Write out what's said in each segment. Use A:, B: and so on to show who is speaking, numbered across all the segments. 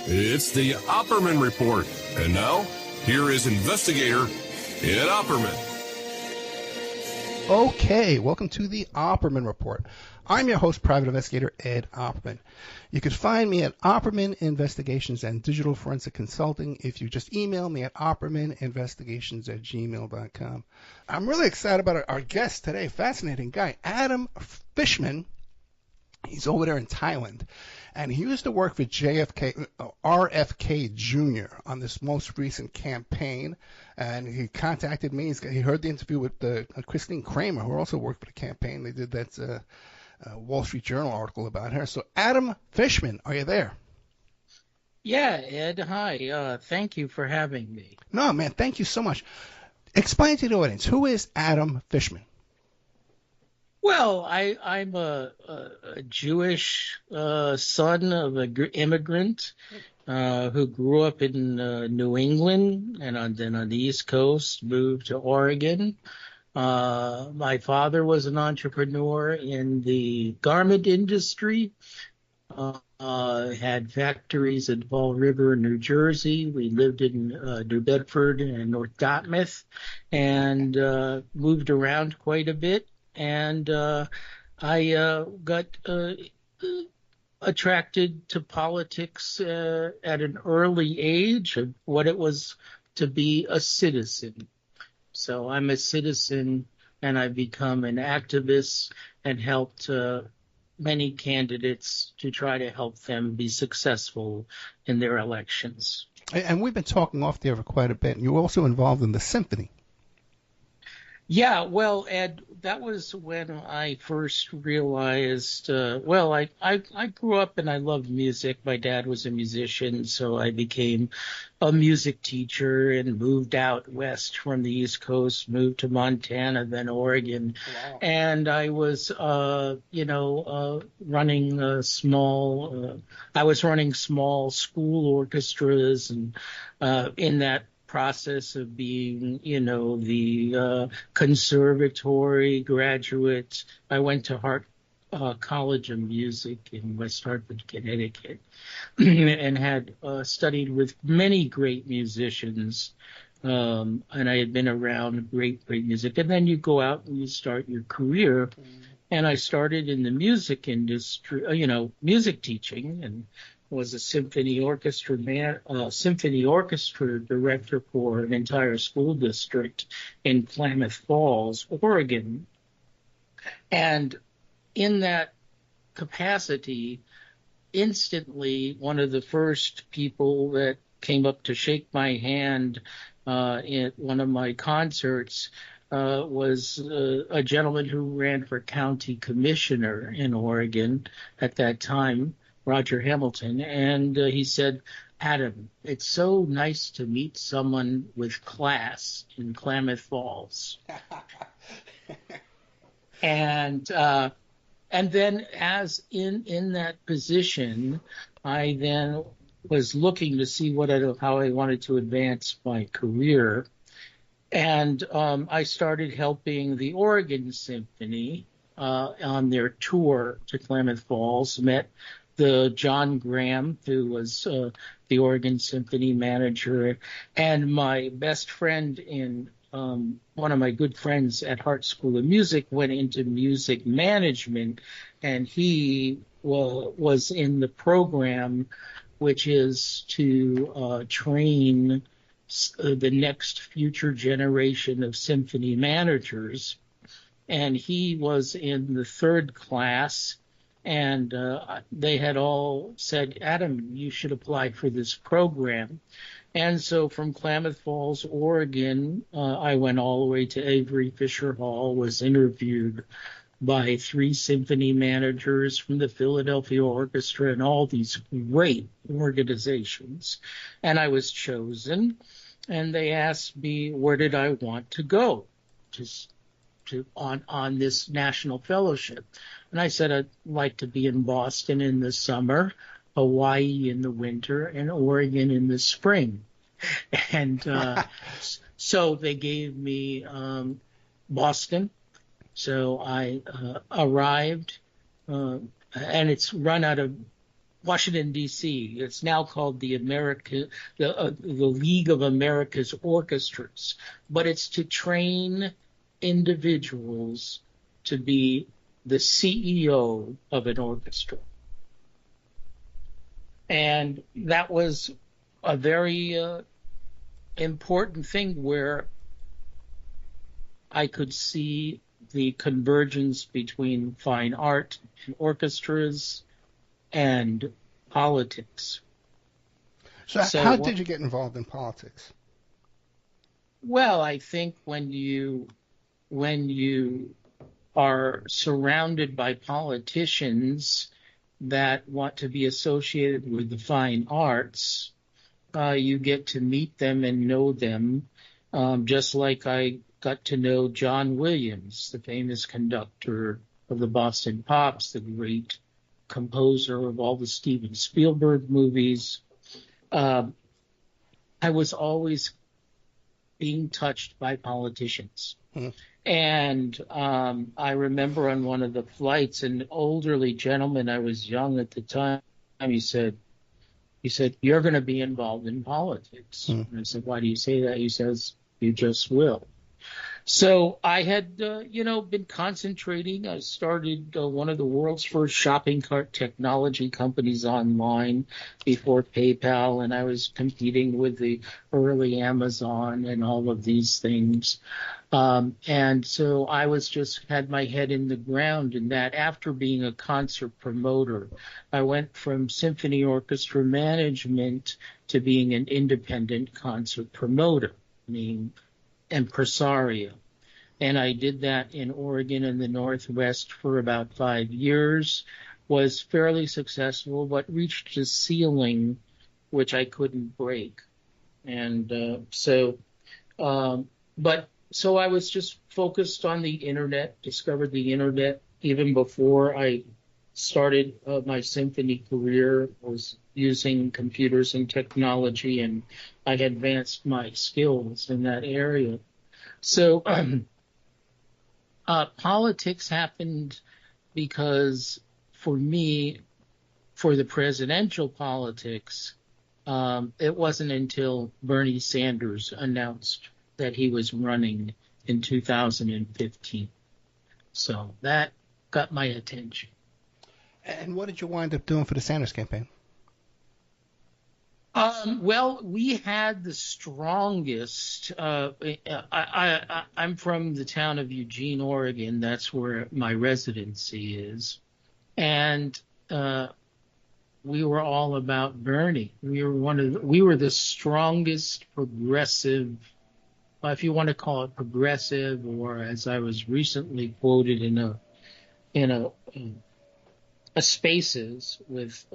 A: It's the Opperman Report. And now, here is investigator Ed Opperman.
B: Okay, welcome to the Opperman Report. I'm your host, Private Investigator Ed Opperman. You can find me at Opperman Investigations and Digital Forensic Consulting if you just email me at oppermaninvestigations@gmail.com. I'm really excited about our guest today, fascinating guy, Adam Fishman. He's over there in Thailand, and he used to work for RFK Jr. on this most recent campaign, and he contacted me. He heard the interview with Christine Kramer, who also worked for the campaign. They did that Wall Street Journal article about her. So, Adam Fishman, are you there?
C: Yeah, Ed, hi. Thank you for having me.
B: No, man, thank you so much. Explain to the audience, who is Adam Fishman?
C: Well, I'm a Jewish son of an immigrant who grew up in New England and then on the East Coast, moved to Oregon. My father was an entrepreneur in the garment industry, had factories in Fall River, New Jersey. We lived in New Bedford and North Dartmouth and moved around quite a bit. And I got attracted to politics at an early age of what it was to be a citizen. So I'm a citizen, and I've become an activist and helped many candidates to try to help them be successful in their elections.
B: And we've been talking off there for quite a bit. And you're also involved in the symphony.
C: Yeah, well, Ed, that was when I first realized, I grew up and I loved music. My dad was a musician, so I became a music teacher and moved out west from the East Coast, moved to Montana, then Oregon. Wow. And I was, running small school orchestras, and in that process of being, the conservatory graduate. I went to Hart College of Music in West Hartford, Connecticut, and had studied with many great musicians. And I had been around great music. And then you go out and you start your career. And I started in the music industry, music teaching, and was a symphony orchestra director for an entire school district in Klamath Falls, Oregon. And in that capacity, instantly, one of the first people that came up to shake my hand at one of my concerts was a gentleman who ran for county commissioner in Oregon at that time, Roger Hamilton, and he said, "Adam, it's so nice to meet someone with class in Klamath Falls." And then, as in that position, I then was looking to see how I wanted to advance my career, and I started helping the Oregon Symphony on their tour to Klamath Falls. Met the John Graham, who was the Oregon Symphony manager, and my best friend one of my good friends at Hart School of Music went into music management, and he was in the program, which is to train the next future generation of symphony managers. And he was in the third class. And they had all said, "Adam, you should apply for this program." And so from Klamath Falls, Oregon, I went all the way to Avery Fisher Hall, was interviewed by 3 symphony managers from the Philadelphia Orchestra and all these great organizations. And I was chosen, and they asked me where did I want to go on this national fellowship. And I said I'd like to be in Boston in the summer, Hawaii in the winter, and Oregon in the spring. And so they gave me Boston. So I arrived, and it's run out of Washington, D.C. It's now called the League of America's Orchestras, but it's to train individuals to be the CEO of an orchestra. And that was a very important thing where I could see the convergence between fine art and orchestras and politics.
B: So how did you get involved in politics?
C: Well, I think when you are surrounded by politicians that want to be associated with the fine arts, you get to meet them and know them, just like I got to know John Williams, the famous conductor of the Boston Pops, the great composer of all the Steven Spielberg movies. I was always being touched by politicians. And I remember on one of the flights, an elderly gentleman, I was young at the time, he said, "You're going to be involved in politics." And I said, "Why do you say that?" He says, "You just will." So I had, been concentrating. I started one of the world's first shopping cart technology companies online before PayPal, and I was competing with the early Amazon and all of these things. And so I was just had my head in the ground in that. After being a concert promoter, I went from symphony orchestra management to being an independent concert promoter, impresario. And I did that in Oregon and the Northwest for about 5 years, was fairly successful, but reached a ceiling which I couldn't break. And so I was just focused on the internet, discovered the internet even before I started my symphony career. I was using computers and technology, and I advanced my skills in that area. So politics happened because for me, for the presidential politics, it wasn't until Bernie Sanders announced that he was running in 2015. So that got my attention.
B: And what did you wind up doing for the Sanders campaign?
C: Well, we had the strongest. I'm from the town of Eugene, Oregon. That's where my residency is, and we were all about Bernie. We were the strongest progressive, if you want to call it progressive, or as I was recently quoted in a Spaces with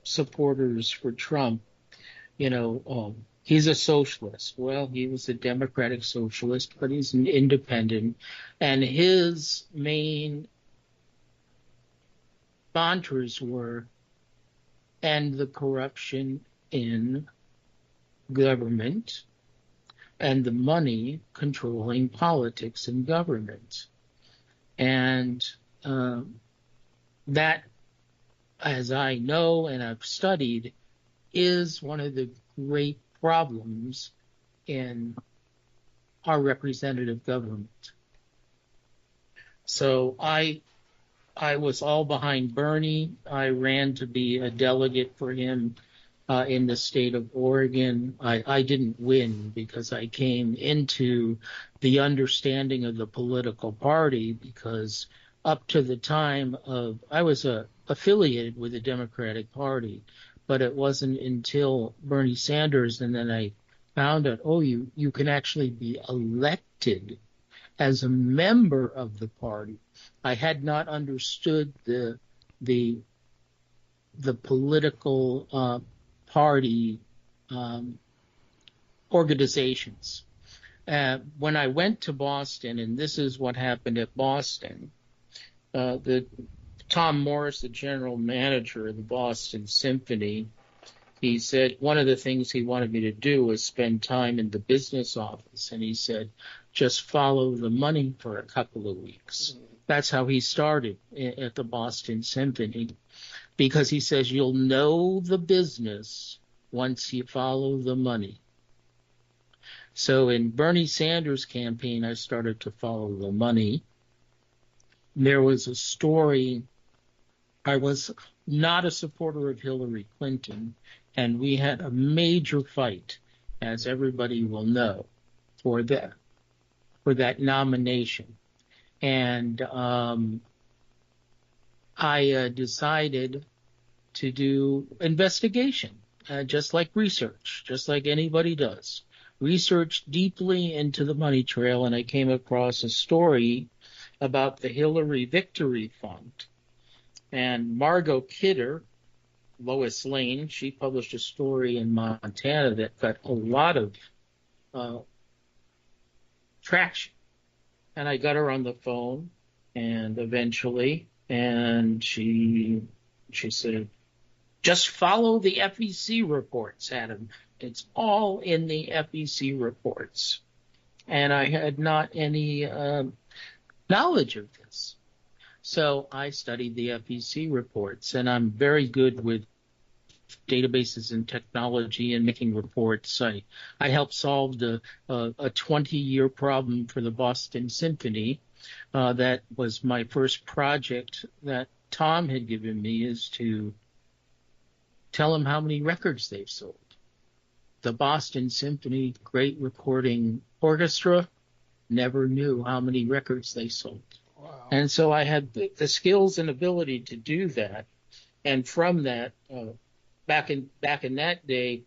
C: supporters for Trump. He's a socialist. Well, he was a democratic socialist, but he's an independent. And his main mantras were end the corruption in government and the money controlling politics and government. And that, as I know and I've studied, is one of the great problems in our representative government. So I was all behind Bernie. I ran to be a delegate for him in the state of Oregon. I didn't win because I came into the understanding of the political party, because up to the time of I was affiliated with the Democratic Party. But it wasn't until Bernie Sanders, and then I found out, you can actually be elected as a member of the party. I had not understood the political party organizations. When I went to Boston, and this is what happened at Boston, Tom Morris, the general manager of the Boston Symphony, he said one of the things he wanted me to do was spend time in the business office. And he said, just follow the money for a couple of weeks. That's how he started at the Boston Symphony. because he says you'll know the business once you follow the money. So in Bernie Sanders' campaign, I started to follow the money. There was a story. I was not a supporter of Hillary Clinton, and we had a major fight, as everybody will know, for that nomination. And I decided to do investigation, just like research, just like anybody does. Research deeply into the money trail, and I came across a story about the Hillary Victory Fund. And Margot Kidder, Lois Lane, she published a story in Montana that got a lot of traction. And I got her on the phone, and eventually, and she said, just follow the FEC reports, Adam. It's all in the FEC reports. And I had not any knowledge of this. So I studied the FEC reports, and I'm very good with databases and technology and making reports. I helped solve a 20-year problem for the Boston Symphony. That was my first project that Tom had given me, is to tell them how many records they've sold. The Boston Symphony, great recording orchestra, never knew how many records they sold.
B: Wow.
C: And so I had the skills and ability to do that. And from that, back in that day,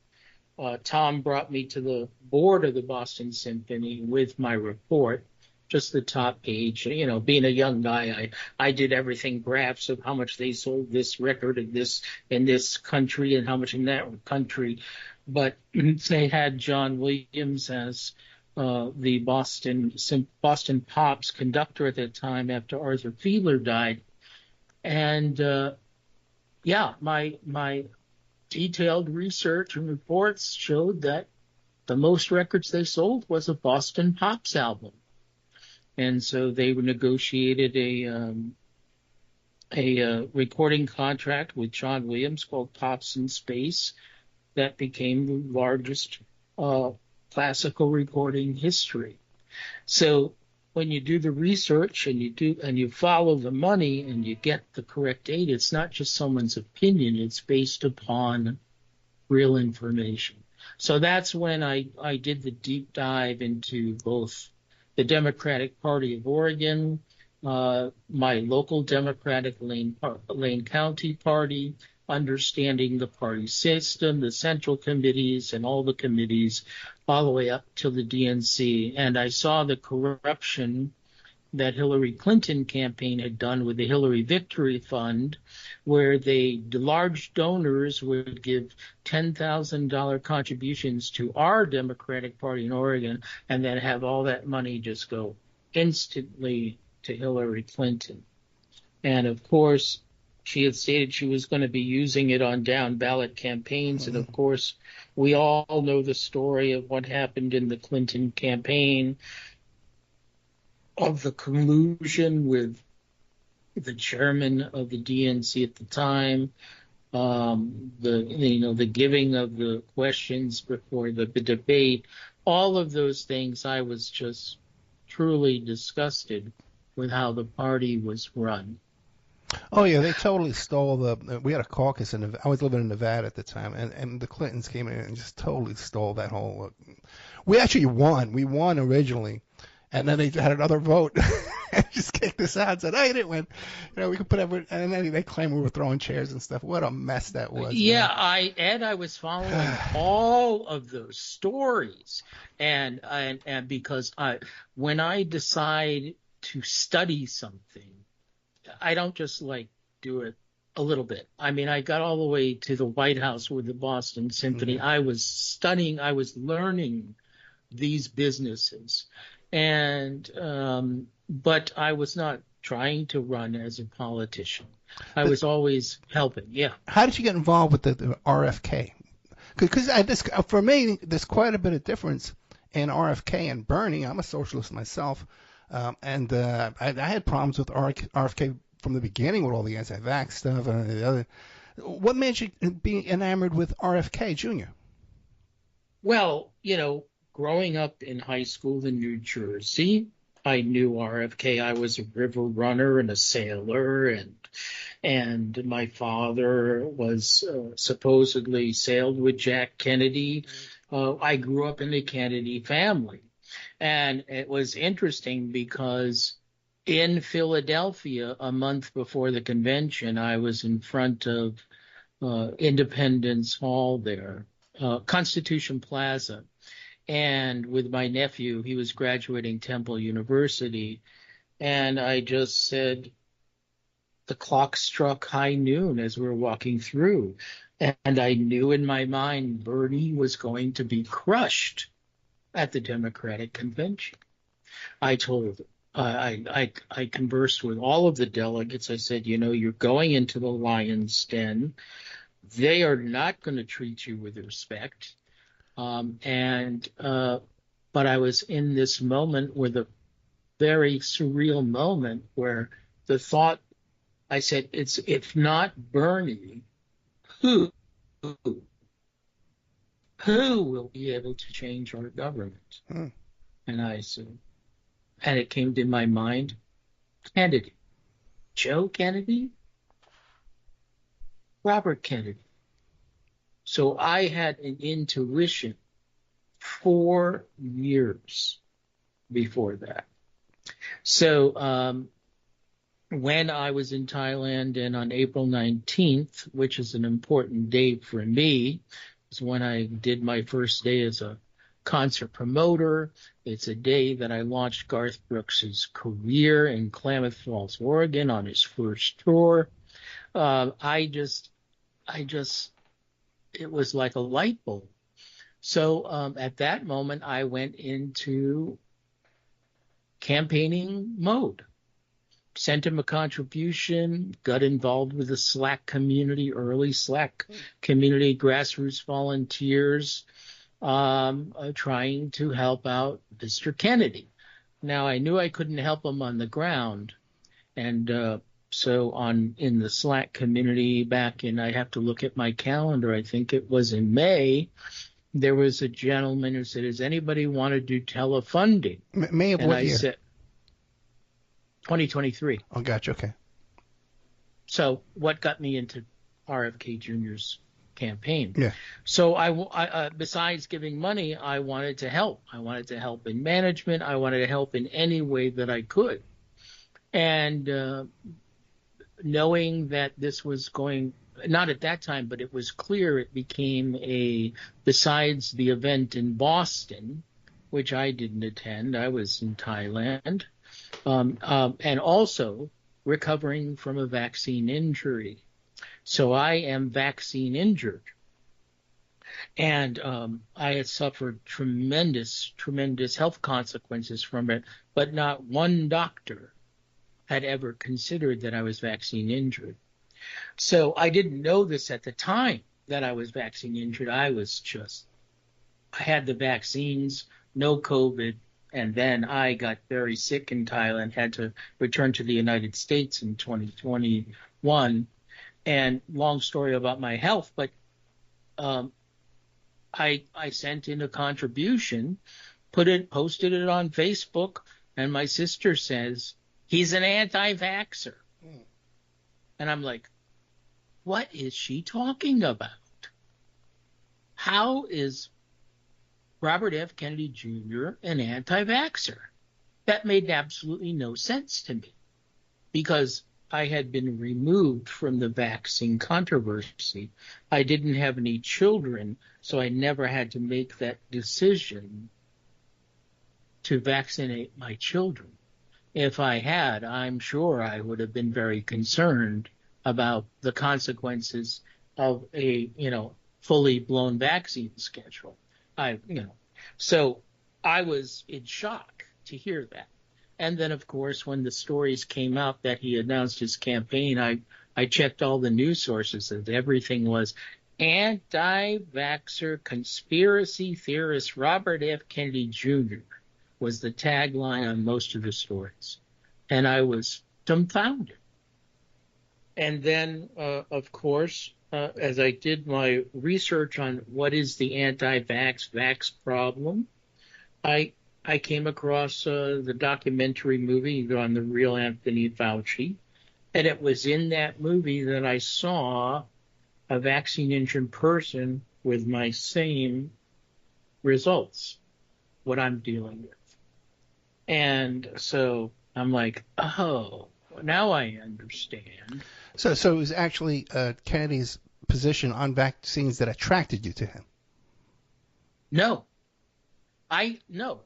C: Tom brought me to the board of the Boston Symphony with my report, just the top page. You know, being a young guy, I did everything, graphs of how much they sold this record in this country and how much in that country. But they had John Williams as the Boston Pops conductor at that time after Arthur Fiedler died. And my detailed research and reports showed that the most records they sold was a Boston Pops album. And so they negotiated a recording contract with John Williams called Pops in Space that became the largest classical recording history. So when you do the research and you follow the money and you get the correct data, it's not just someone's opinion, it's based upon real information. So that's when I did the deep dive into both the Democratic Party of Oregon, my local Democratic Lane County Party, understanding the party system, the central committees, and all the committees, all the way up to the DNC. And I saw the corruption that Hillary Clinton campaign had done with the Hillary Victory Fund, where the large donors would give $10,000 contributions to our Democratic Party in Oregon and then have all that money just go instantly to Hillary Clinton. And of course, she had stated she was going to be using it on down ballot campaigns. And of course, we all know the story of what happened in the Clinton campaign, of the collusion with the chairman of the DNC at the time, the giving of the questions before the debate, all of those things. I was just truly disgusted with how the party was run.
B: Oh yeah, they totally stole we had a caucus I was living in Nevada at the time, and the Clintons came in and just totally stole that whole. We actually won. We won originally, and then they had another vote and just kicked us out and said, "Hey, I didn't win. You know, we could put everyone." And then they claimed we were throwing chairs and stuff. What a mess that was.
C: Yeah,
B: man.
C: I was following all of those stories, and because when I decide to study something, I don't just do it a little bit. I mean, I got all the way to the White House with the Boston Symphony. Mm-hmm. I was studying, I was learning these businesses, and but I was not trying to run as a politician. I was always helping. Yeah.
B: How did you get involved with the RFK? Because for me, there's quite a bit of difference in RFK and Bernie. I'm a socialist myself. And I had problems with RFK from the beginning with all the anti-vax stuff and the other. What made you be enamored with RFK Jr.?
C: Well, growing up in high school in New Jersey, I knew RFK. I was a river runner and a sailor, and my father was supposedly sailed with Jack Kennedy. I grew up in the Kennedy family, and it was interesting because in Philadelphia, a month before the convention, I was in front of Independence Hall there, Constitution Plaza, and with my nephew. He was graduating Temple University, and I just said, the clock struck high noon as we were walking through, and I knew in my mind Bernie was going to be crushed at the Democratic convention. I conversed with all of the delegates. I said, you're going into the lion's den. They are not going to treat you with respect. But I was in this moment with a very surreal moment where the thought, I said, if not Bernie, who will be able to change our government? And I said, and it came to my mind, Kennedy. Joe Kennedy? Robert Kennedy. So I had an intuition 4 years before that. So when I was in Thailand, and on April 19th, which is an important date for me, is when I did my first day as a concert promoter. It's a day that I launched Garth Brooks's career in Klamath Falls, Oregon, on his first tour. It was like a light bulb. So at that moment, I went into campaigning mode. Sent him a contribution, got involved with the Slack community, early Slack community, grassroots volunteers, trying to help out Mr. Kennedy. Now, I knew I couldn't help him on the ground, and so in the Slack community back in, I have to look at my calendar, I think it was in May, there was a gentleman who said, does anybody want to do telefunding?
B: May of what year?
C: Said, 2023.
B: Oh, gotcha. Okay.
C: So what got me into RFK Jr.'s campaign?
B: Yeah.
C: So I besides giving money, I wanted to help. I wanted to help in management. I wanted to help in any way that I could. And knowing that this was going, not at that time, but it was clear it became besides the event in Boston, which I didn't attend, I was in Thailand, and also recovering from a vaccine injury. So I am vaccine injured. And I had suffered tremendous health consequences from it, but not one doctor had ever considered that I was vaccine injured. So I didn't know this at the time that I was vaccine injured. I had the vaccines, no COVID, and then I got very sick in Thailand, had to return to the United States in 2021. And long story about my health, but I sent in a contribution, posted it on Facebook, and my sister says, he's an anti-vaxxer. And I'm like, what is she talking about? How is Robert F. Kennedy Jr. an anti-vaxxer? That made absolutely no sense to me, because I had been removed from the vaccine controversy. I didn't have any children, so I never had to make that decision to vaccinate my children. If I had, I'm sure I would have been very concerned about the consequences of a, fully blown vaccine schedule. So I was in shock to hear that. And then, of course, when the stories came out that he announced his campaign, I checked all the news sources, and everything was anti-vaxxer conspiracy theorist Robert F. Kennedy Jr. was the tagline on most of the stories. And I was dumbfounded. And then, of course, as I did my research on what is the anti-vax problem, I I came across the documentary movie on the real Anthony Fauci, and it was in that movie that I saw a vaccine injured person with my same results, what I'm dealing with. And so I'm like, oh, now I understand.
B: So it was actually Kennedy's position on vaccines that attracted you to him.
C: No, no.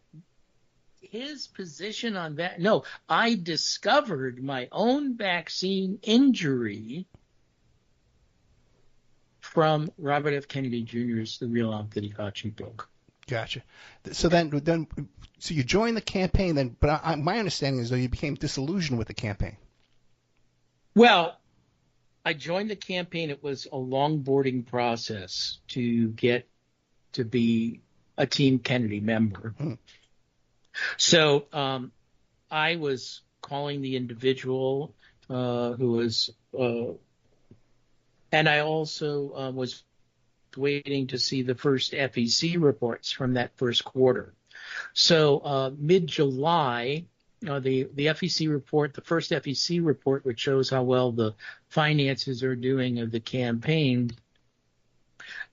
C: His position on that. No, I discovered my own vaccine injury from Robert F. Kennedy Jr.'s The Real Anthony Fauci book.
B: Gotcha. So so you joined the campaign then, but my understanding is though you became disillusioned with the campaign.
C: Well, I joined the campaign. It was a long boarding process to get to be a Team Kennedy member. So I was calling the individual who was, and I also was waiting to see the first FEC reports from that first quarter. So mid-July, the FEC report, the first FEC report, which shows how well the finances are doing of the campaign,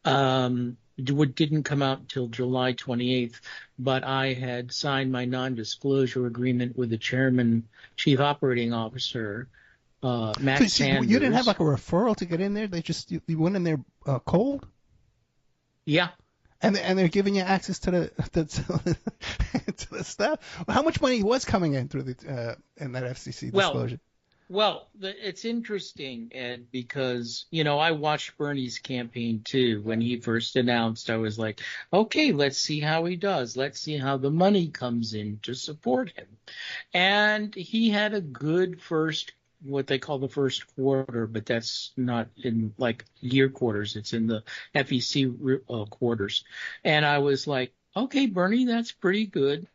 C: didn't come out until July 28th, but I had signed my non-disclosure agreement with the chairman, chief operating officer, Matt Sanders.
B: You didn't have like a referral to get in there? They just you went in there cold?
C: Yeah.
B: And they're giving you access to the to the stuff. How much money was coming in through the in that FCC disclosure?
C: Well, it's interesting, Ed, because I watched Bernie's campaign too. When he first announced, I was like, okay, let's see how he does. Let's see how the money comes in to support him. And he had a good what they call the first quarter, but that's not in like year quarters. It's in the FEC quarters. And I was like, okay, Bernie, that's pretty good.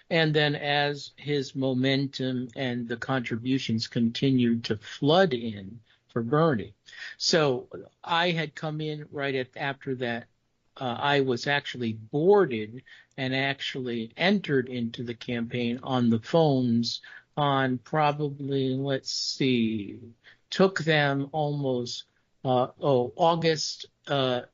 C: And then as his momentum and the contributions continued to flood in for Bernie. So I had come in right after that. I was actually boarded and actually entered into the campaign on the phones on probably, let's see, took them almost August 17th.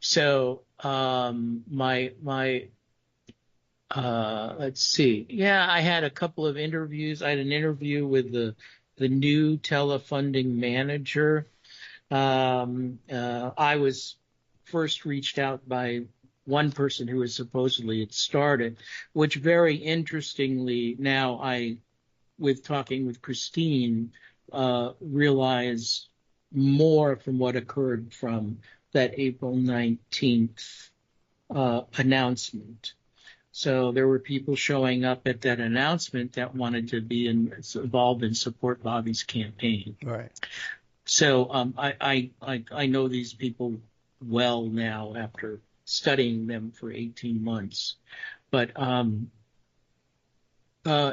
C: So let's see. Yeah, I had a couple of interviews. I had an interview with the new telefunding manager. I was first reached out by one person who was supposedly had started, which very interestingly now with talking with Christine, realize more from what occurred from that April 19th announcement. So there were people showing up at that announcement that wanted to be involved in support Bobby's campaign.
B: Right.
C: So I know these people well now after studying them for 18 months. But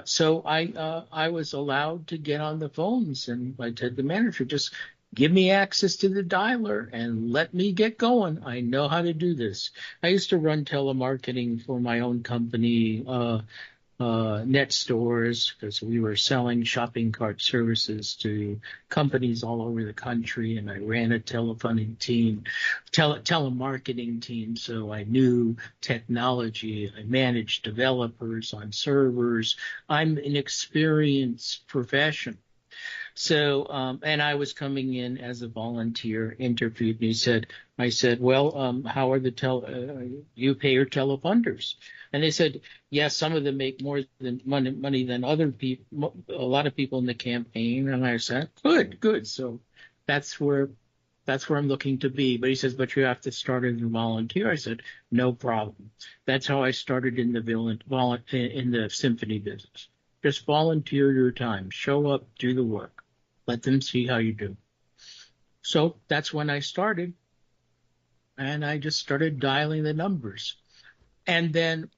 C: so I was allowed to get on the phones, and I told the manager, just give me access to the dialer and let me get going. I know how to do this. I used to run telemarketing for my own company, Net Stores, because we were selling shopping cart services to companies all over the country, and I ran a telemarketing team, so I knew technology. I managed developers on servers. I'm an experienced professional. So, and I was coming in as a volunteer, interviewed me, I said, well, how are you pay your telefunders? And they said, yes, some of them make more money than other people, a lot of people in the campaign. And I said, good. So that's where I'm looking to be. But he says, but you have to start as a volunteer. I said, no problem. That's how I started in the symphony business. Just volunteer your time, show up, do the work. Let them see how you do. So that's when I started, and I just started dialing the numbers. And then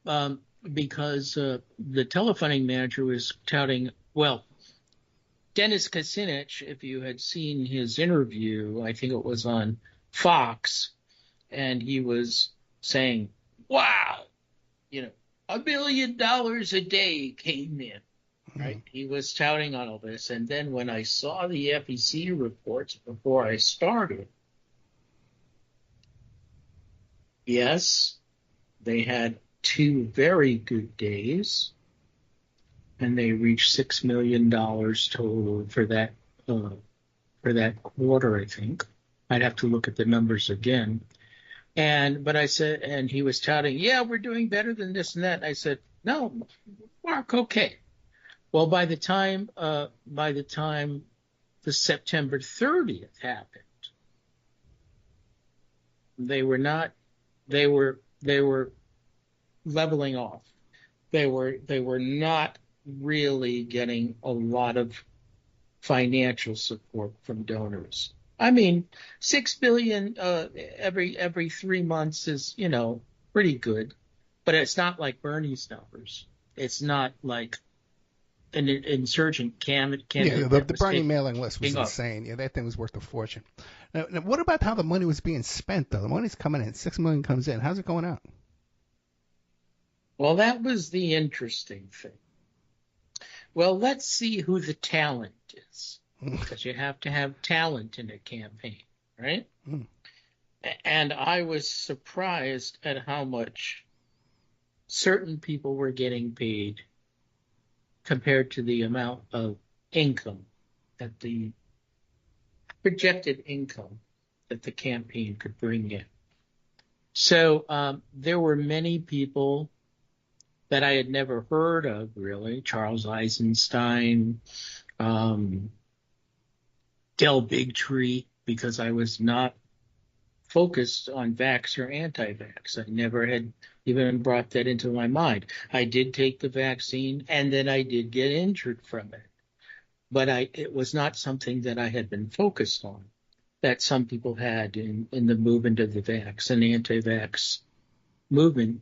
C: because the telefunding manager was touting, well, Dennis Kucinich, if you had seen his interview, I think it was on Fox, and he was saying, wow, $1 billion a day came in, right? He was touting on all this. And then when I saw the FEC reports before I started, yes, they had 2 very good days, and they reached $6 million total for that quarter, I think. I'd have to look at the numbers again. But I said, and he was touting, yeah, we're doing better than this and that. And I said, no, Mark, okay. Well, by the time the September 30th happened, they were leveling off. They were not really getting a lot of financial support from donors. I mean, $6 billion every 3 months is, pretty good, but it's not like Bernie's numbers. It's not like an insurgent candidate.
B: Yeah, the Bernie mailing list was insane. Yeah, that thing was worth a fortune. Now, what about how the money was being spent, though? The money's coming in. $6 million comes in. How's it going out?
C: Well, that was the interesting thing. Well, let's see who the talent is. Because you have to have talent in a campaign, right? And I was surprised at how much certain people were getting paid compared to the amount of income that the projected income that the campaign could bring in. So there were many people that I had never heard of, really. Charles Eisenstein, Del Bigtree, because I was not focused on vax or anti-vax. I never had even brought that into my mind. I did take the vaccine, and then I did get injured from it. But it was not something that I had been focused on, that some people had in the movement of the vax and anti-vax movement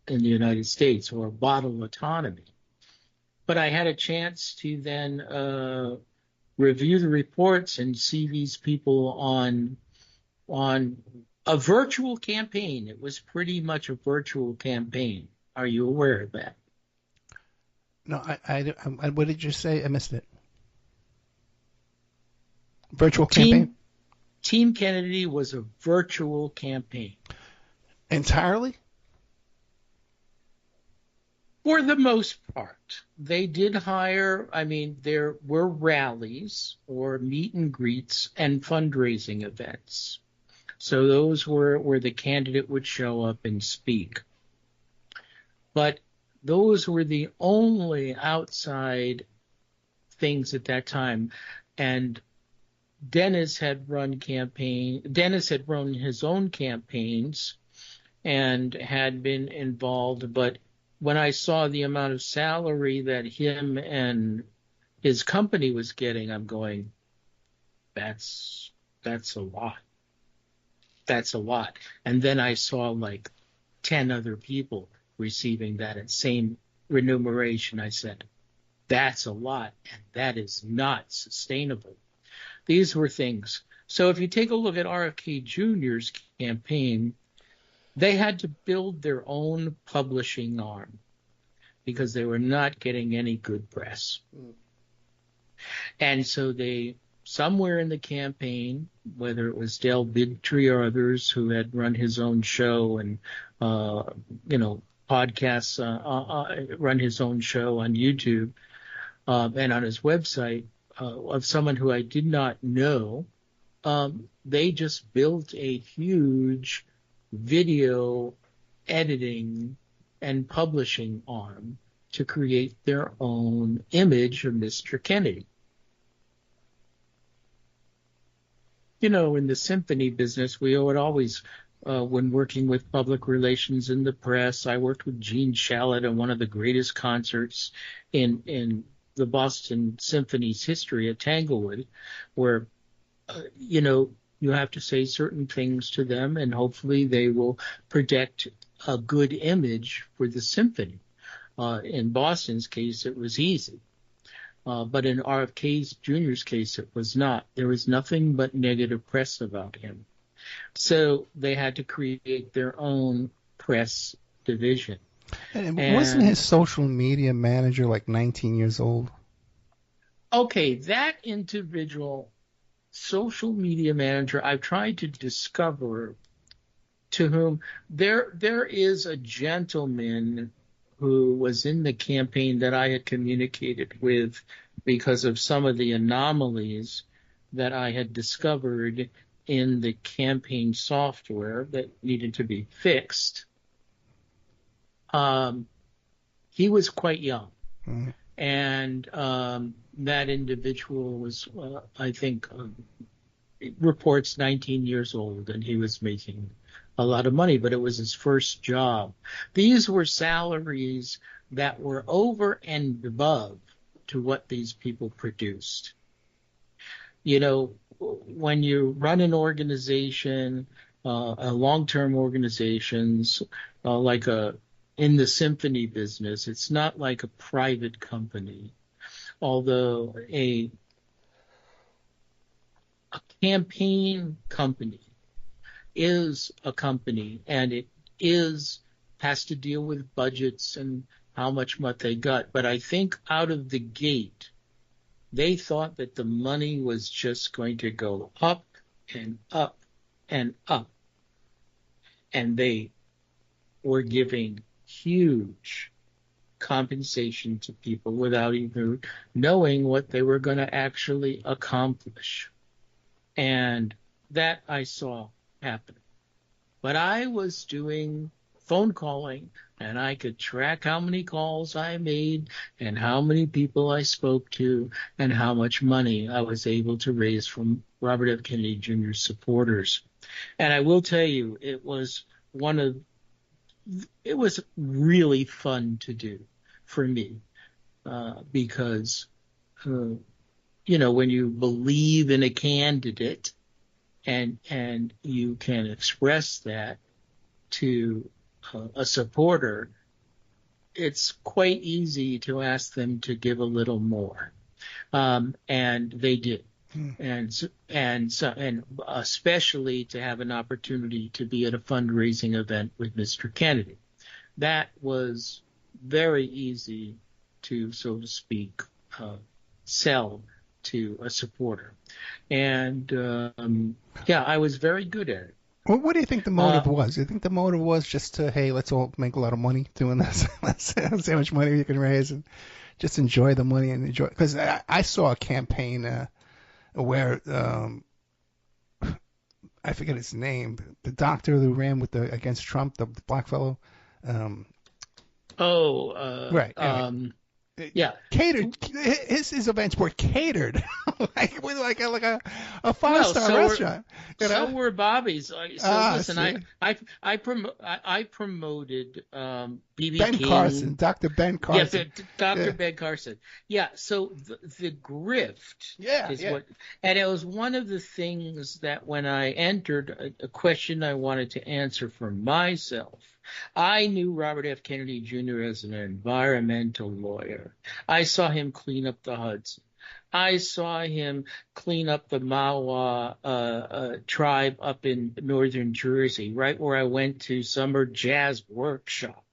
C: in the United States, or bottle autonomy. But I had a chance to then review the reports and see these people on a virtual campaign. It was pretty much a virtual campaign. Are you aware of that?
B: No, I what did you say? I missed it. Virtual campaign?
C: Team Kennedy was a virtual campaign.
B: Entirely?
C: For the most part. They did hire, there were rallies or meet and greets and fundraising events. So those were where the candidate would show up and speak. But those were the only outside things at that time. And Dennis had run his own campaigns and had been involved, but when I saw the amount of salary that him and his company was getting, I'm going, that's a lot. That's a lot. And then I saw like 10 other people receiving that same remuneration. I said, that's a lot, and that is not sustainable. These were things. So if you take a look at RFK Jr.'s campaign, they had to build their own publishing arm because they were not getting any good press. And so they, somewhere in the campaign, whether it was Del Bigtree or others who had run his own show and, podcasts, run his own show on YouTube and on his website, of someone who I did not know, they just built a huge video editing and publishing arm to create their own image of Mr. Kennedy. In the symphony business, we would always, when working with public relations in the press, I worked with Gene Shalit on one of the greatest concerts in the Boston Symphony's history at Tanglewood, where, you have to say certain things to them, and hopefully they will project a good image for the symphony. In Boston's case, it was easy. But in RFK Jr.'s case, it was not. There was nothing but negative press about him. So they had to create their own press division.
B: And wasn't his social media manager like 19 years old?
C: Okay, that individual social media manager, I've tried to discover to whom there is a gentleman who was in the campaign that I had communicated with because of some of the anomalies that I had discovered in the campaign software that needed to be fixed. He was quite young. Mm-hmm. And that individual was, I think, reports 19 years old, and he was making a lot of money, but it was his first job. These were salaries that were over and above to what these people produced. You know, when you run an organization, a long-term organizations, in the symphony business, it's not like a private company, although a campaign company is a company, and it has to deal with budgets and how much they got. But I think out of the gate, they thought that the money was just going to go up and up and up. And they were giving huge compensation to people without even knowing what they were going to actually accomplish. And that I saw happen. But I was doing phone calling, and I could track how many calls I made and how many people I spoke to and how much money I was able to raise from Robert F. Kennedy Jr.'s supporters. And I will tell you, it was really fun to do for me because, when you believe in a candidate and you can express that to a supporter, it's quite easy to ask them to give a little more. And they did. And especially to have an opportunity to be at a fundraising event with Mr. Kennedy. That was very easy to, so to speak, sell to a supporter. And I was very good at it.
B: Well, what do you think the motive was? Do you think the motive was just to, hey, let's all make a lot of money doing this? Let's see how much money you can raise and just enjoy the money and enjoy. Because I saw a campaign where I forget his name, the doctor who ran against Trump, the black fellow. Right. Anyway.
C: Yeah.
B: Catered. His events were catered, like a 5-star restaurant.
C: So were Bobby's. Listen, I promoted B.B.
B: Ben
C: King.
B: Carson, Dr. Ben Carson.
C: Yeah, Dr. Ben Carson. Yeah. So the grift. Is what, and it was one of the things that when I entered, a question I wanted to answer for myself. I knew Robert F. Kennedy Jr. as an environmental lawyer. I saw him clean up the Hudson. I saw him clean up the Mawa tribe up in northern Jersey, right where I went to summer jazz workshop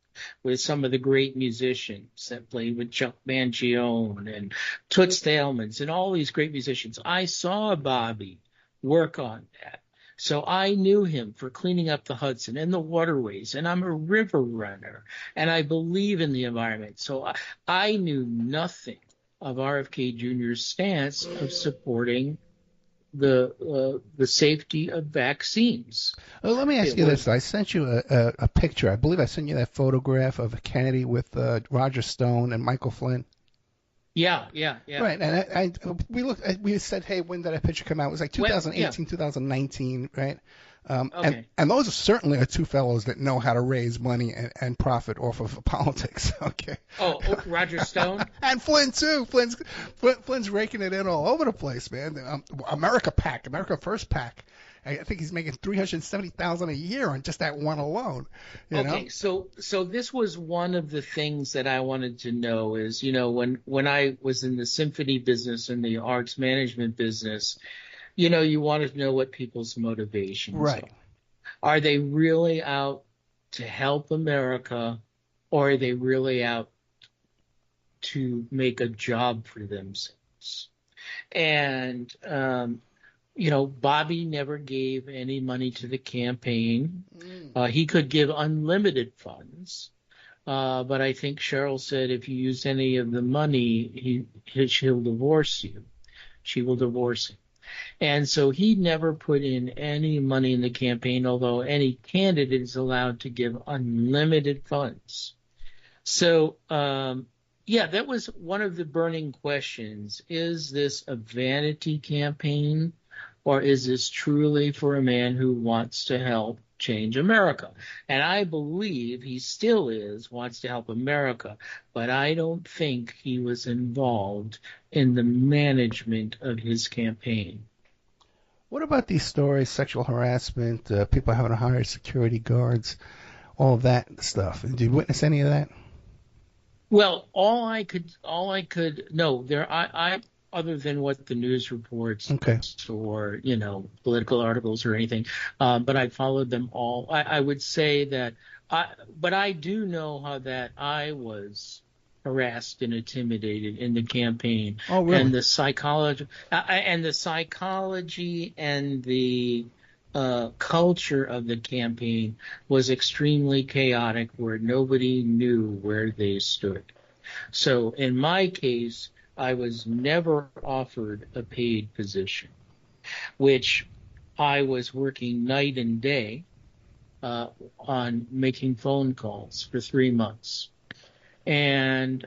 C: with some of the great musicians that played with Chuck Mangione and Toots Thielemans and all these great musicians. I saw Bobby work on that. So I knew him for cleaning up the Hudson and the waterways, and I'm a river runner, and I believe in the environment. So I knew nothing of RFK Jr.'s stance of supporting the safety of vaccines.
B: Well, let me ask you this. I sent you a picture. I believe I sent you that photograph of Kennedy with Roger Stone and Michael Flynn.
C: Yeah.
B: Right, and we said, hey, when did that picture come out? It was like 2018, 2019, right?
C: Okay.
B: And those are certainly are two fellows that know how to raise money and profit off of politics. Okay.
C: Roger Stone?
B: And Flynn too. Flynn's raking it in all over the place, man. America First PAC. I think he's making $370,000 a year on just that one alone. You know?
C: So this was one of the things that I wanted to know is, when I was in the symphony business and the arts management business, you wanted to know what people's motivations
B: Right.
C: are. Are they really out to help America, or are they really out to make a job for themselves? And Bobby never gave any money to the campaign. He could give unlimited funds, but I think Cheryl said if you use any of the money, she'll divorce you. She will divorce him. And so he never put in any money in the campaign, although any candidate is allowed to give unlimited funds. So, that was one of the burning questions. Is this a vanity campaign? Or is this truly for a man who wants to help change America? And I believe he still wants to help America, but I don't think he was involved in the management of his campaign.
B: What about these stories, sexual harassment, people having to hire security guards, all of that stuff? Did you witness any of that?
C: Well, I other than what the news reports or, political articles or anything. But I followed them all. I would say that, but I do know how that I was harassed and intimidated in the campaign.
B: Oh, really?
C: And the psychology and the culture of the campaign was extremely chaotic, where nobody knew where they stood. So in my case, I was never offered a paid position, which I was working night and day on making phone calls for 3 months and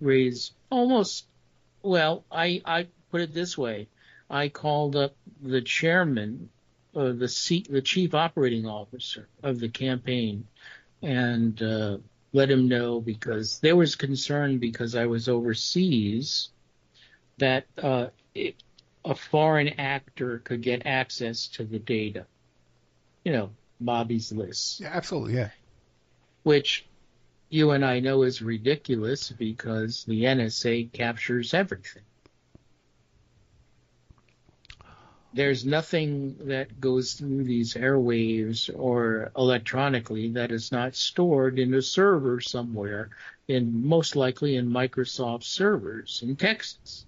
C: raised I put it this way. I called up the chairman, the chief operating officer of the campaign, and let him know, because there was concern because I was overseas that a foreign actor could get access to the data. Bobby's list.
B: Yeah, absolutely, yeah.
C: Which you and I know is ridiculous because the NSA captures everything. There's nothing that goes through these airwaves or electronically that is not stored in a server somewhere, most likely in Microsoft servers in Texas.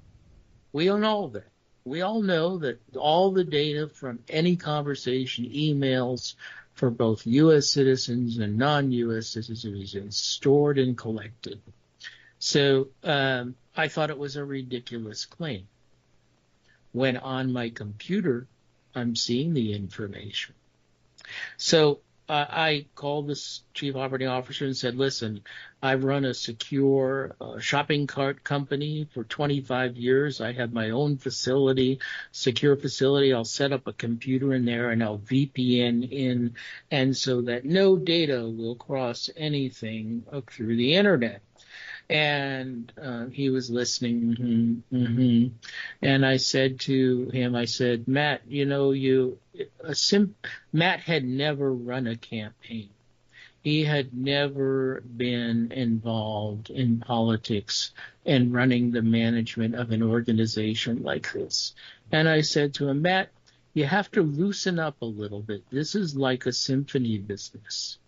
C: We all know that. We all know that all the data from any conversation, emails for both U.S. citizens and non-U.S. citizens, is stored and collected. So I thought it was a ridiculous claim. When on my computer, I'm seeing the information. So I called this chief operating officer and said, listen, I've run a secure shopping cart company for 25 years. I have my own facility, secure facility. I'll set up a computer in there and I'll VPN in, and so that no data will cross anything through the internet. And he was listening. And I said to him, Matt, Matt had never run a campaign. He had never been involved in politics and running the management of an organization like this. And I said to him, Matt, you have to loosen up a little bit. This is like a symphony business.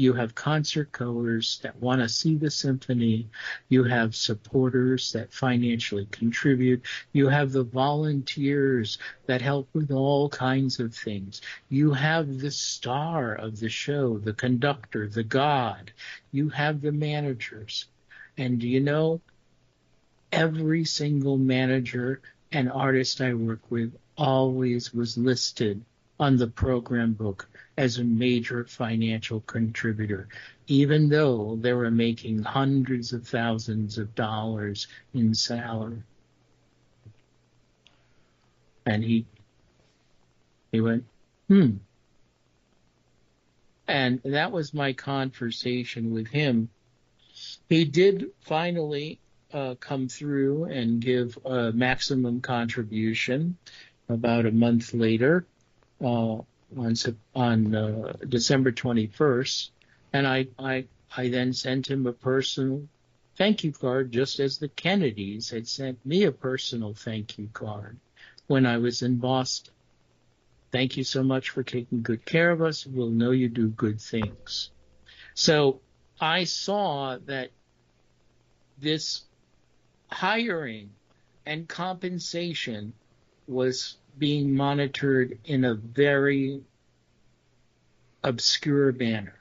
C: You have concert goers that want to see the symphony. You have supporters that financially contribute. You have the volunteers that help with all kinds of things. You have the star of the show, the conductor, the god. You have the managers. And every single manager and artist I work with always was listed on the program book as a major financial contributor, even though they were making hundreds of thousands of dollars in salary. And he went, And that was my conversation with him. He did finally come through and give a maximum contribution about a month later on December 21st. And I then sent him a personal thank you card, just as the Kennedys had sent me a personal thank you card when I was in Boston. Thank you so much for taking good care of us. We'll know you do good things. So I saw that this hiring and compensation was being monitored in a very obscure manner.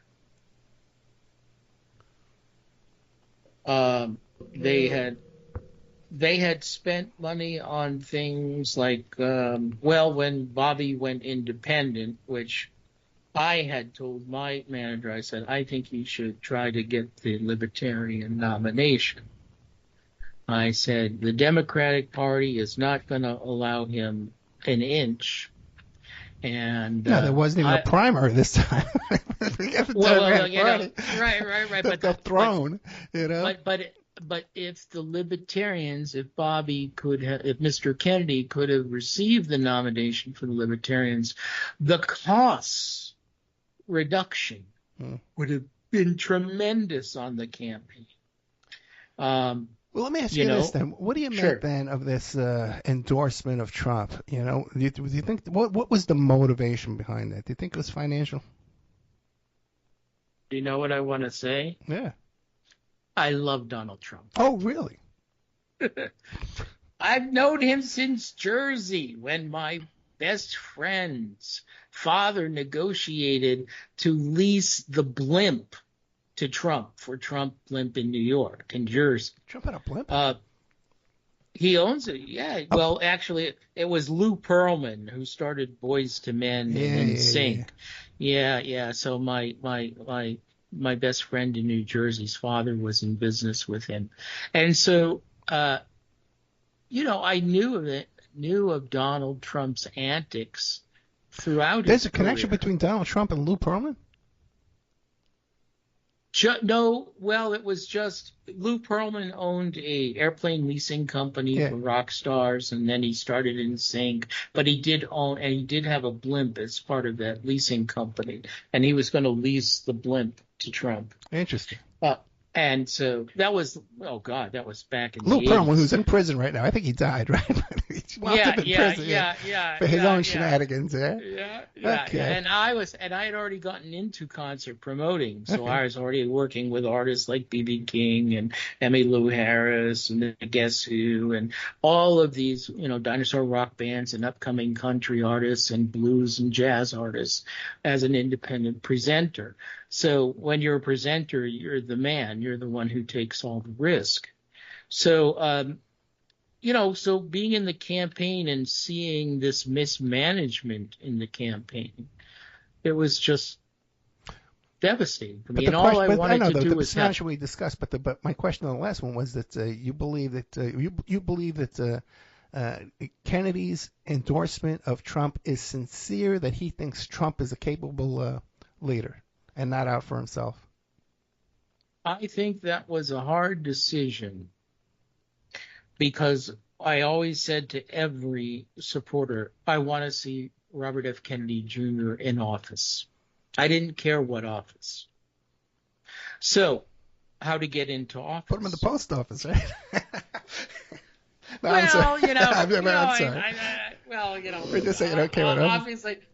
C: They had spent money on things like, when Bobby went independent, which I had told my manager, I said, I think he should try to get the Libertarian nomination. I said, the Democratic Party is not going to allow him an inch. And
B: no, there wasn't even a primary this time.
C: Right.
B: But the throne, you know.
C: But if the Libertarians, if Mr. Kennedy could have received the nomination for the Libertarians, the cost reduction would have been tremendous on the campaign.
B: Well, let me ask you this then. What do you make then of this endorsement of Trump? You know, do you think what was the motivation behind that? Do you think it was financial?
C: Do you know what I want to say?
B: Yeah.
C: I love Donald Trump.
B: Oh, really?
C: I've known him since Jersey, when my best friend's father negotiated to lease the blimp to Trump for Trump blimp in New York, in Jersey.
B: Trump had a blimp?
C: He owns it, yeah. Oh. Well, actually, it was Lou Pearlman who started Boys to Men and Sync. Yeah. So my best friend in New Jersey's father was in business with him. And so, I knew of Donald Trump's antics throughout his career.
B: There's a connection between Donald Trump and Lou Pearlman?
C: No, well, it was just Lou Pearlman owned a airplane leasing company for rock stars, and then he started in Sync. But he did have a blimp as part of that leasing company, and he was going to lease the blimp to Trump.
B: Interesting.
C: And so that was, that was back in
B: Lou
C: the 80s.
B: Pearlman, who's in prison right now. I think he died, right? He's wound up in prison, for his own shenanigans,
C: Yeah.
B: Okay.
C: And I had already gotten into concert promoting, so I was already working with artists like B.B. King and Emmylou Harris and Guess Who and all of these, dinosaur rock bands and upcoming country artists and blues and jazz artists as an independent presenter. So when you're a presenter, you're the man. You're the one who takes all the risk. So, so being in the campaign and seeing this mismanagement in the campaign, it was just devastating for me. And all I wanted to do was
B: help. We discussed, but my question on the last one was that you believe that Kennedy's endorsement of Trump is sincere, that he thinks Trump is a capable leader and not out for himself.
C: I think that was a hard decision, because I always said to every supporter, I want to see Robert F. Kennedy Jr. in office. I didn't care what office. So, how to get into office?
B: Put him in the post office, right?
C: No, I'm sorry.
B: We're just saying, okay,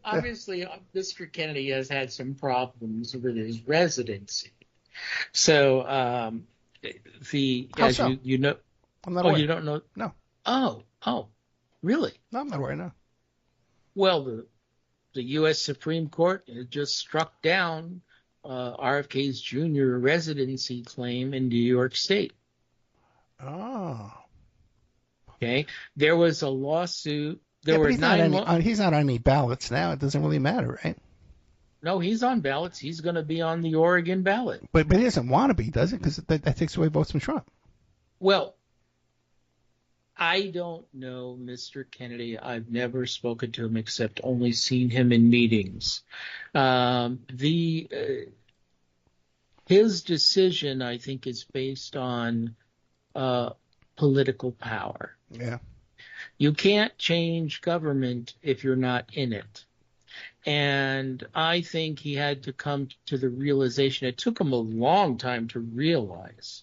C: obviously, Mr. Kennedy has had some problems with his residency. So,
B: I'm not aware.
C: You don't know?
B: No.
C: Oh, really?
B: No, I'm not aware, no.
C: Well, the U.S. Supreme Court has just struck down RFK's junior residency claim in New York State.
B: Oh.
C: Okay. There was a lawsuit.
B: He's not on any ballots now. It doesn't really matter, right?
C: No, he's on ballots. He's going to be on the Oregon ballot.
B: But he doesn't want to be, does it? Because that takes away votes from Trump.
C: Well, I don't know Mr. Kennedy. I've never spoken to him except only seen him in meetings. His decision, I think, is based on political power.
B: Yeah.
C: You can't change government if you're not in it. And I think he had to come to the realization, it took him a long time to realize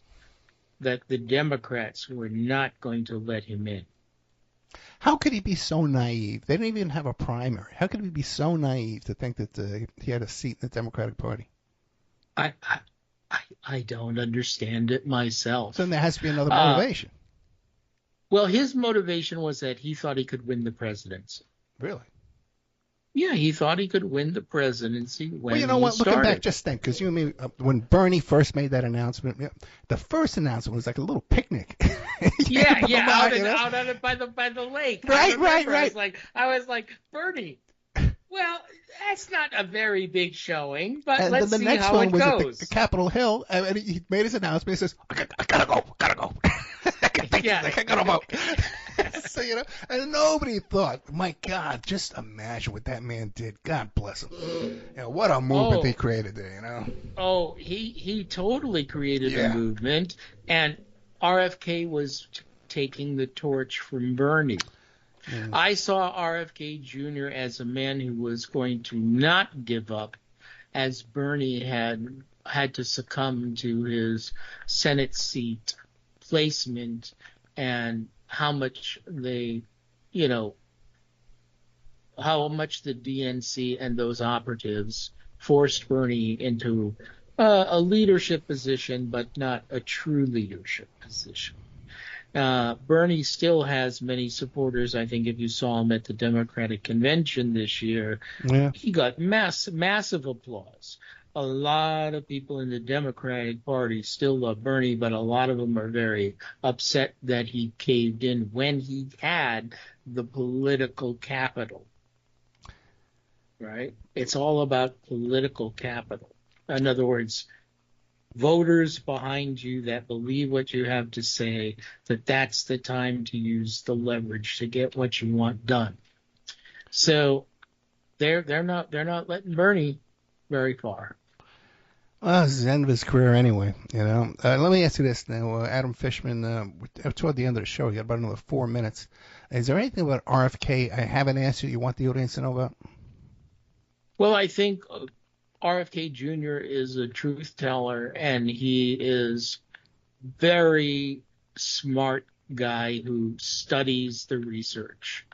C: that the Democrats were not going to let him in.
B: How could he be so naive? They didn't even have a primary. How could he be so naive to think that he had a seat in the Democratic Party?
C: I don't understand it myself.
B: So then there has to be another motivation.
C: Well, his motivation was that he thought he could win the presidency.
B: Really?
C: Yeah, he thought he could win the presidency when
B: well, you know what?
C: started.
B: Looking back, just think, because you and me, when Bernie first made that announcement, the first announcement was like a little picnic.
C: out on it by the lake.
B: Right.
C: I was like, Bernie. Well, that's not a very big showing, but
B: and
C: let's
B: then
C: see
B: the next
C: how
B: one
C: it
B: was
C: goes.
B: at the Capitol Hill, and he made his announcement. He says, I gotta go. I gotta vote. So, and nobody thought, my God, just imagine what that man did. God bless him. What a movement they created there,
C: Oh, he totally created a movement, and RFK was taking the torch from Bernie. Yeah. I saw RFK Jr. as a man who was going to not give up, as Bernie had to succumb to his Senate seat placement and how much the DNC and those operatives forced Bernie into a leadership position, but not a true leadership position. Bernie still has many supporters. I think if you saw him at the Democratic Convention this year, he got massive applause. A lot of people in the Democratic Party still love Bernie, but a lot of them are very upset that he caved in when he had the political capital. Right? It's all about political capital. In other words, voters behind you that believe what you have to say, that's the time to use the leverage to get what you want done. So they're not letting Bernie very far.
B: Well, this is the end of his career anyway, Let me ask you this now, Adam Fishman. Toward the end of the show, we got about another 4 minutes. Is there anything about RFK I haven't asked you want the audience to know about?
C: Well, I think RFK Jr. is a truth teller, and he is very smart guy who studies the research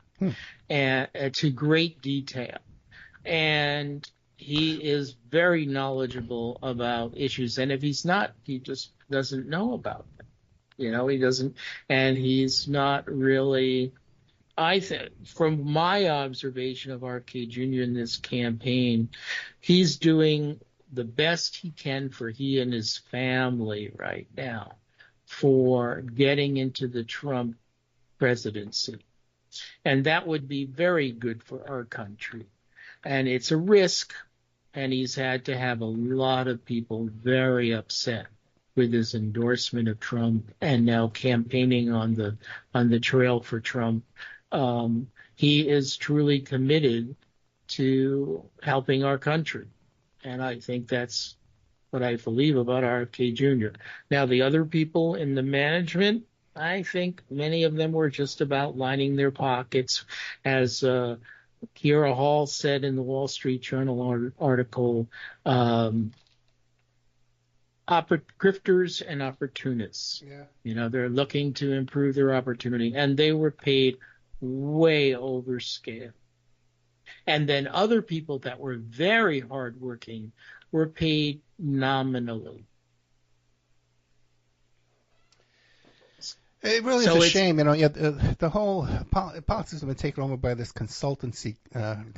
C: and to great detail. And he is very knowledgeable about issues. And if he's not, he just doesn't know about them. He doesn't, and he's not really, I think, from my observation of RFK Jr. in this campaign, he's doing the best he can for he and his family right now for getting into the Trump presidency. And that would be very good for our country. And it's a risk, and he's had to have a lot of people very upset with his endorsement of Trump and now campaigning on the trail for Trump. He is truly committed to helping our country. And I think that's what I believe about RFK Jr. Now, the other people in the management, I think many of them were just about lining their pockets. As Kiera Hall said in the Wall Street Journal article, grifters and opportunists. Yeah. They're looking to improve their opportunity, and they were paid way over scale. And then other people that were very hardworking were paid nominally.
B: It really is a shame, the whole politics has been taken over by this consultancy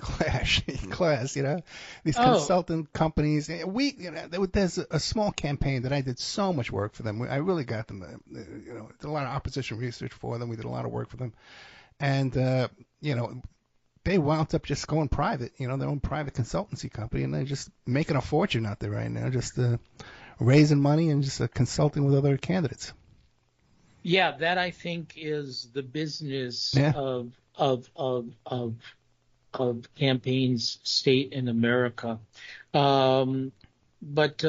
B: class, these consultant companies. There's a small campaign that I did so much work for them. I really got them, did a lot of opposition research for them. We did a lot of work for them. And, they wound up just going private, their own private consultancy company, and they're just making a fortune out there right now, just raising money and just consulting with other candidates.
C: Yeah, that I think is the business
B: Yeah.
C: of campaigns state in America. But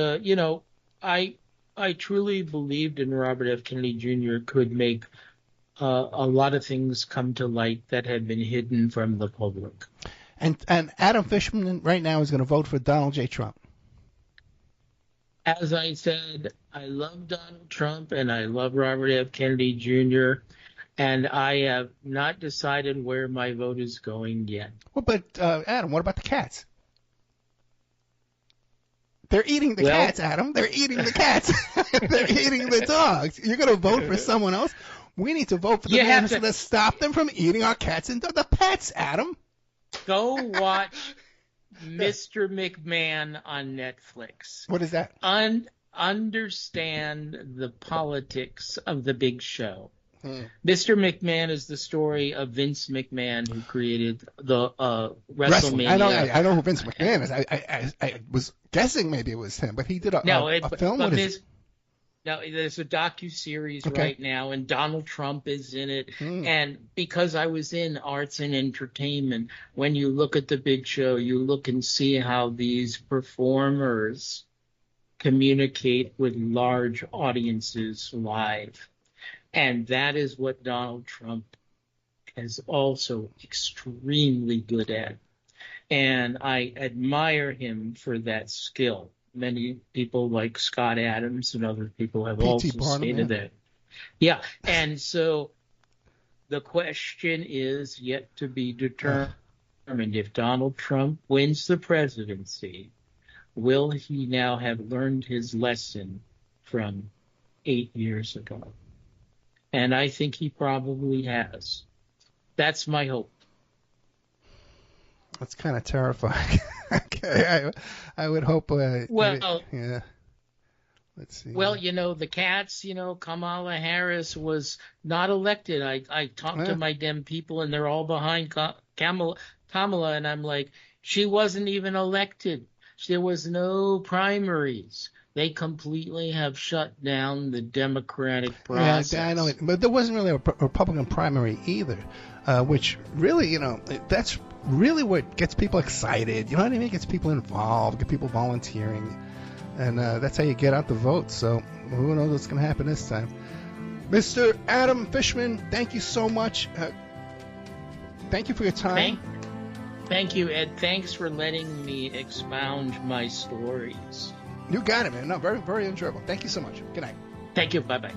C: I truly believed in Robert F. Kennedy Jr. could make a lot of things come to light that had been hidden from the public.
B: And Adam Fishman right now is going to vote for Donald J. Trump.
C: As I said, I love Donald Trump and I love Robert F. Kennedy Jr. And I have not decided where my vote is going yet.
B: Well, but Adam, what about the cats? They're eating the cats, Adam. They're eating the cats. They're eating the dogs. You're going to vote for someone else? We need to vote for the man who's going to stop them from eating our cats and the pets, Adam.
C: Go watch Mr. McMahon on Netflix.
B: What is that?
C: Understand the politics of the big show. Mr. McMahon is the story of Vince McMahon, who created the WrestleMania.
B: I know who Vince McMahon is. I was guessing maybe it was him, but he did a film. What is it?
C: No, there's a docuseries right now, and Donald Trump is in it. And because I was in arts and entertainment, when you look at the big show, you look and see how these performers communicate with large audiences live. And that is what Donald Trump is also extremely good at. And I admire him for that skill. Many people like Scott Adams and other people have also stated that. Yeah. And so the question is yet to be determined. If Donald Trump wins the presidency, will he now have learned his lesson from 8 years ago? And I think he probably has. That's my hope.
B: That's kind of terrifying. Okay, I would hope. Yeah. Let's see.
C: Well, the cats. Kamala Harris was not elected. I talked to my Dem people, and they're all behind Kamala, and I'm like, she wasn't even elected. There was no primaries. They completely have shut down the democratic process.
B: Yeah, I know it, but there wasn't really a Republican primary either, which really, that's really what gets people excited. You know what I mean? It gets people involved, get people volunteering, and that's how you get out the vote. So who knows what's going to happen this time. Mr. Adam Fishman, thank you so much. Thank you for your time.
C: Thank you, Ed. Thanks for letting me expound my stories.
B: You got it, man. No, very, very enjoyable. Thank you so much. Good night.
C: Thank you. Bye-bye.